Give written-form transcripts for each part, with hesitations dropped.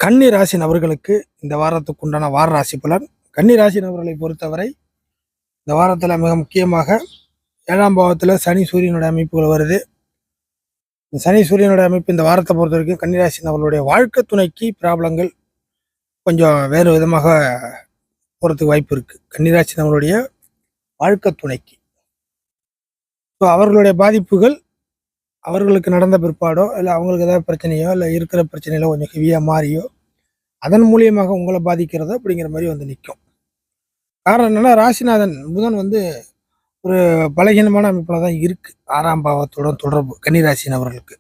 கன்னி ராசி நபர்களுக்கு இந்த வாரத்துக்கு உண்டான வார ராசி பலன். கன்னி ராசி நபர்களை பொறுத்தவரை இந்த வாரத்தில் மிக முக்கியமாக 7ஆம் பாவத்தில் சனி சூரியனுடைய அமைப்புகள் வருது. இந்த சனி சூரியனுடைய அமைப்பு இந்த வாரத்தை பொறுத்த வரைக்கும் கன்னிராசி நபர்களுடைய வாழ்க்கை துணைக்கு ப்ராப்ளங்கள் கொஞ்சம் வேறு விதமாக போகிறதுக்கு வாய்ப்பு இருக்குது. கன்னிராசி நபர்களுடைய வாழ்க்கை துணைக்கு ஸோ அவர்களுடைய பாதிப்புகள் அவர்களுக்கு நடந்த பிற்பாடோ இல்லை அவங்களுக்கு ஏதாவது பிரச்சனையோ இல்லை இருக்கிற பிரச்சனையில கொஞ்சம் ஹெவியாக மாறியோ அதன் மூலியமாக உங்களை பாதிக்கிறதோ அப்படிங்கிற மாதிரி வந்து நிற்கும். காரணம் என்னென்னா ராசிநாதன் புதன் வந்து ஒரு பலகீனமான அமைப்பில் தான் இருக்குது. 6ஆம் பாவத்துடன் தொடர்பு கன்னிராசி நபர்களுக்கு.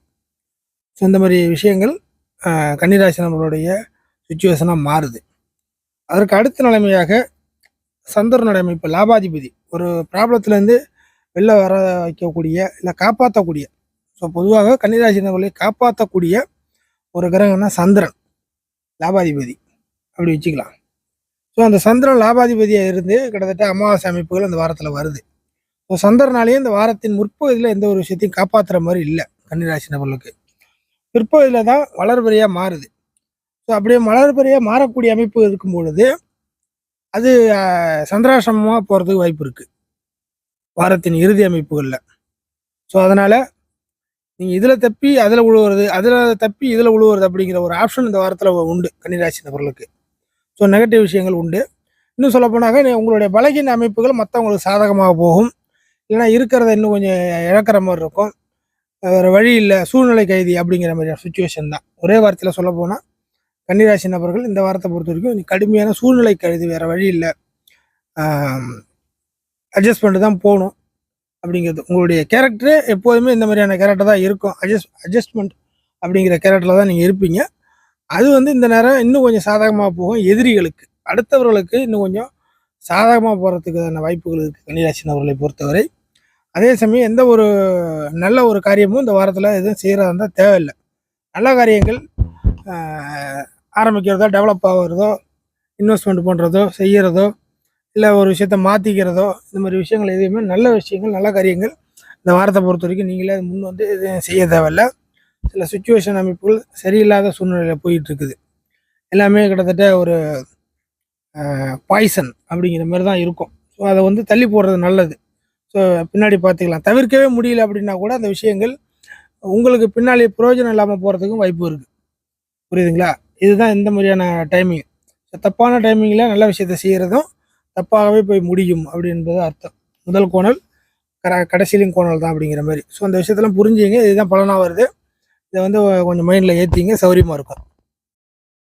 ஸோ இந்த மாதிரி விஷயங்கள் கன்னிராசி நபர்களுடைய சுச்சுவேஷனாக மாறுது. அதற்கு அடுத்த நிலைமையாக சந்திரனுடைய அமைப்பு லாபாதிபதி ஒரு ப்ராப்ளத்துலேருந்து வெளில வர வைக்கக்கூடிய இல்லை காப்பாற்றக்கூடிய, ஸோ பொதுவாக கன்னிராசி நபர்களை காப்பாற்றக்கூடிய ஒரு கிரகம்னா சந்திரன் லாபாதிபதி அப்படி வச்சுக்கலாம். ஸோ அந்த சந்திரன் லாபாதிபதியாக இருந்து கிட்டத்தட்ட அமாவாசை அமைப்புகள் இந்த வாரத்தில் வருது. ஸோ சந்திரனாலேயே இந்த வாரத்தின் முற்பகுதியில் எந்த ஒரு விஷயத்தையும் காப்பாற்றுற மாதிரி இல்லை கன்னிராசி நபர்களுக்கு. பிற்பகுதியில் தான் வளர்பறையாக மாறுது. ஸோ அப்படியே வளர்பறையாக மாறக்கூடிய அமைப்பு இருக்கும் பொழுது அது சந்திராசிரமமாக போகிறதுக்கு வாய்ப்பு இருக்குது வாரத்தின் இறுதி அமைப்புகளில். ஸோ அதனால் நீங்கள் இதில் தப்பி அதில் உழுவுறது, அதில் தப்பி இதில் உழுவுறது அப்படிங்கிற ஒரு ஆப்ஷன் இந்த வாரத்தில் உண்டு கன்னிராசி நபர்களுக்கு. ஸோ நெகட்டிவ் விஷயங்கள் உண்டு. இன்னும் சொல்லப்போனாக்க உங்களுடைய பலகீன அமைப்புகள் மற்றவங்களுக்கு சாதகமாக போகும். இல்லைனா இருக்கிறத இன்னும் கொஞ்சம் இழக்கிற மாதிரி இருக்கும். வேறு வழி இல்லை, சூழ்நிலை கைதி அப்படிங்கிற மாதிரியான சுச்சுவேஷன் தான். ஒரே வாரத்தில் சொல்ல போனால் கன்னிராசி நபர்கள் இந்த வாரத்தை பொறுத்த வரைக்கும் கடுமையான சூழ்நிலை கைதி, வேறு வழி இல்லை, அட்ஜஸ்ட் பண்ணிட்டு தான் போகணும் அப்படிங்கிறது. உங்களுடைய கேரக்டரே எப்போதுமே இந்த மாதிரியான கேரக்டர் தான் இருக்கும். அட்ஜஸ்ட்மெண்ட் அப்படிங்கிற கேரக்டரில் தான் நீங்கள் இருப்பீங்க. அது வந்து இந்த நேரம் இன்னும் கொஞ்சம் சாதகமாக போகும். எதிரிகளுக்கு, அடுத்தவர்களுக்கு இன்னும் கொஞ்சம் சாதகமாக போகிறதுக்கான வாய்ப்புகள் இருக்குது கன்னிராசி நபர்களை பொறுத்தவரை. அதே சமயம் எந்த ஒரு நல்ல ஒரு காரியமும் இந்த வாரத்தில் எதுவும் செய்கிறதா இருந்தால் தேவையில்லை. நல்ல காரியங்கள் ஆரம்பிக்கிறதோ, டெவலப் ஆகிறதோ, இன்வெஸ்ட்மெண்ட் பண்ணுறதோ, செய்கிறதோ, இல்லை ஒரு விஷயத்த மாற்றிக்கிறதோ, இந்த மாதிரி விஷயங்கள் எதுவுமே நல்ல விஷயங்கள், நல்ல காரியங்கள் இந்த வாரத்தை பொறுத்த வரைக்கும் நீங்களே முன் வந்து எதுவும் செய்ய தேவையில்லை. சில சுச்சுவேஷன் அமைப்புகள் சரியில்லாத சூழ்நிலையில் போயிட்டுருக்குது. எல்லாமே கிட்டத்தட்ட ஒரு பாய்சன் அப்படிங்கிற மாதிரி தான் இருக்கும். ஸோ அதை வந்து தள்ளி போடுறது நல்லது. ஸோ பின்னாடி பார்த்துக்கலாம். தவிர்க்கவே முடியல அப்படின்னா கூட அந்த விஷயங்கள் உங்களுக்கு பின்னாடி பிரயோஜனம் இல்லாமல் போகிறதுக்கும் வாய்ப்பு இருக்குது. புரியுதுங்களா? இதுதான் இந்த மாதிரியான டைமிங். தப்பான டைமிங்கில் நல்ல விஷயத்தை செய்கிறதும் தப்பாகவே போய் முடியும் அப்படின்றது அர்த்தம். முதல் கோணல் கடைசியிலும் கோணல் தான் அப்படிங்கிற மாதிரி. ஸோ அந்த விஷயத்தெல்லாம் புரிஞ்சுங்க. இதுதான் பலனாக வருது. இதை வந்து கொஞ்சம் மைண்டில் ஏற்றிங்க, சௌரியமாக இருக்கும்.